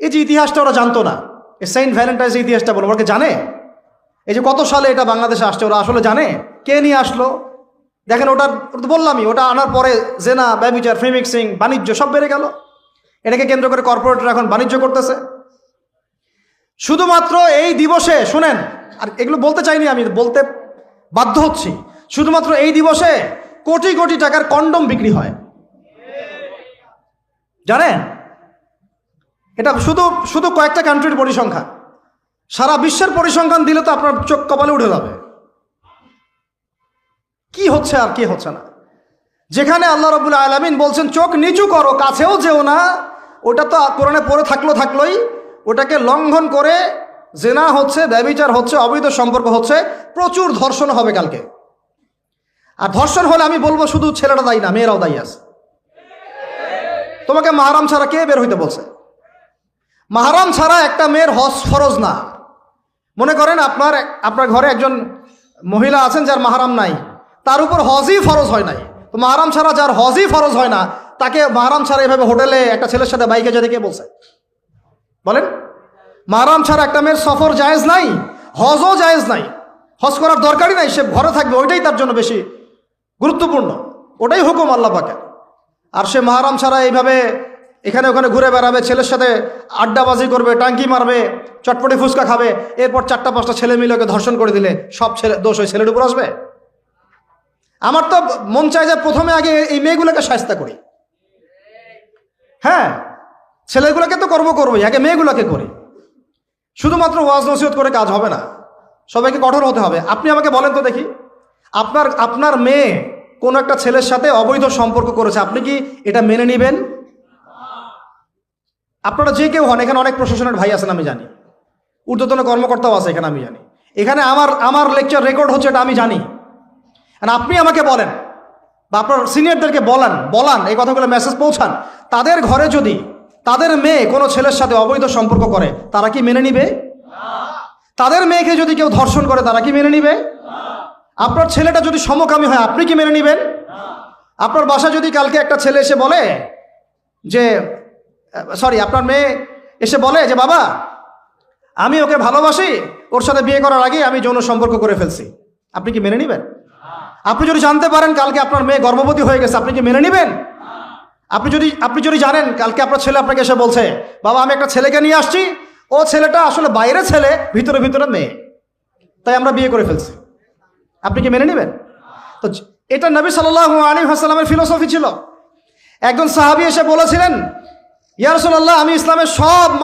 এই যে ইতিহাসটা ওরা জানতো না, এই সেন্ট ভ্যালেন্টাইন্স ইতিহাসটা বলো, ওরা কি জানে? এই যে কত সালে এটা বাংলাদেশে আসছে, ওরা আসলে জানে? কে নিয়ে আসলো? দেখেন, ওটা তো বললামই, ওটা আনার পরে জেনা, ব্যভিচার, ফ্রি মিক্সিং, বাণিজ্য সব বেড়ে গেল। এটাকে কেন্দ্র করে কর্পোরেটরা এখন বাণিজ্য করতেছে। শুধুমাত্র এই দিবসে, শুনেন, আর এগুলো বলতে চাইনি, আমি বলতে বাধ্য হচ্ছি, শুধুমাত্র এই দিবসে কোটি কোটি টাকার কন্ডম বিক্রি হয়, জানেন? এটা শুধু শুধু কয়েকটা কান্ট্রির পরিসংখ্যান। সারা বিশ্বের পরিসংখ্যান দিলে তো আপনার চোখ কপালে উঠে যাবে। কি হচ্ছে আর কি হচ্ছে না। যেখানে আল্লাহ রাব্বুল আলামিন বলছেন চোখ নিচু করো, কাছেও যেও না, ওটা তো কোরআনে পড়ে থাকলোই, ওটাকে লঙ্ঘন করে জেনা হচ্ছে, ব্যভিচার হচ্ছে, অবৈধ সম্পর্ক হচ্ছে, প্রচুর ধর্ষণ হবে কালকে। আর ধর্ষণ হলে আমি বলবো শুধু ছেলেটা দায়ী না, মেয়েরাও দায়ী আছে। তোমাকে মাহরাম ছাড়া কে বের হইতে বলছে? মাহরাম ছাড়া একটা মেয়ের হজ ফরজ না। মনে করেন আপনার ঘরে একজন মহিলা আছেন যার মাহরাম নাই, তার উপর হজই ফরজ হয় নাই, তো মাহরাম ছাড়া যার হজই ফরজ হয় না, তাকে মাহরাম ছাড়া এভাবে হোটেলে একটা ছেলের সাথে বাইকে যেতে কে বলছে? বলেন, মাহরাম ছাড়া একটা মেয়ের সফর জায়েজ নাই, হজও জায়েজ নাই, হজ করার দরকারই নাই, সে ঘরে থাকবে, ওইটাই তার জন্য বেশি গুরুত্বপূর্ণ, ওটাই হুকুম আল্লাহ পাকের। আর সে মাহরাম ছাড়া এইভাবে এখানে ওখানে ঘুরে বেড়াবে, ছেলের সাথে আড্ডাবাজি করবে, টাঙ্কি মারবে, চটপটি ফুচকা খাবে, এরপর 4-5টা ছেলে মিলে ওকে ধর্ষণ করে দিলে সব দোষ ওই ছেলের উপর আসবে? আমার তো মন চায় যে প্রথমে আগে এই মেয়েগুলোকে শায়েস্তা করি। হ্যাঁ, ছেলেগুলোকে তো করবোই, আগে মেয়েগুলোকে করি। শুধুমাত্র ওয়াজ নসিহত করে কাজ হবে না, সবাইকে কঠোর হতে হবে। আপনি আমাকে বলেন তো দেখি, আপনার মেয়ে কোন একটা ছেলের সাথে অবৈধ সম্পর্ক করেছে, আপনি কি এটা মেনে নেবেন? আপনারা যে কেউ হন, এখানে অনেক প্রশাসনের ভাই আছেন আমি জানি, ঊর্ধ্বতন কর্মকর্তাও আছে এখানে আমি জানি, এখানে আমার লেকচার রেকর্ড হচ্ছে, এটা আমি জানি। আর আপনি আমাকে বলেন বা আপনার সিনিয়রদেরকে বলান এই কথাগুলো মেসেজ পৌঁছান, তাদের ঘরে যদি তাদের মেয়ে কোনো ছেলের সাথে অবৈধ সম্পর্ক করে, তারা কি মেনে নিবে? তাদের মেয়েকে যদি কেউ ধর্ষণ করে, তারা কি মেনে নিবে? আপনার ছেলেটা যদি সমকামী হয়, আপনি কি মেনে নিবেন? আপনার বাসায় যদি কালকে একটা ছেলে এসে বলে যে আপনার মেয়ে এসে বলে যে বাবা আমি ওকে ভালোবাসি, ওর সাথে বিয়ে করার আগে আমি যৌন সম্পর্ক করে ফেলছি, আপনি কি মেনে নিবেন? আপনি যদি জানতে পারেন কালকে আপনার মেয়ে গর্ভবতী হয়ে গেছে, আপনি কি মেনে নিবেন? আপনি যদি জানেন কালকে আপনার ছেলে আপনাকে এসে বলছে বাবা আমি একটা ছেলেকে নিয়ে আসছি, ও ছেলেটা আসলে বাইরে ছেলে, ভিতরে ভিতরে মেয়ে, তাই আমরা বিয়ে করে ফেলছি, আপনি কি মেনে নেবেন? তো এটা নবী সাল্লাল্লাহু আলাইহি ওয়াসাল্লামের ফিলোসফি ছিল। একজন সাহাবী এসে বলেছিলেন ইয়া রাসূলুল্লাহ, আমি ইসলামের সব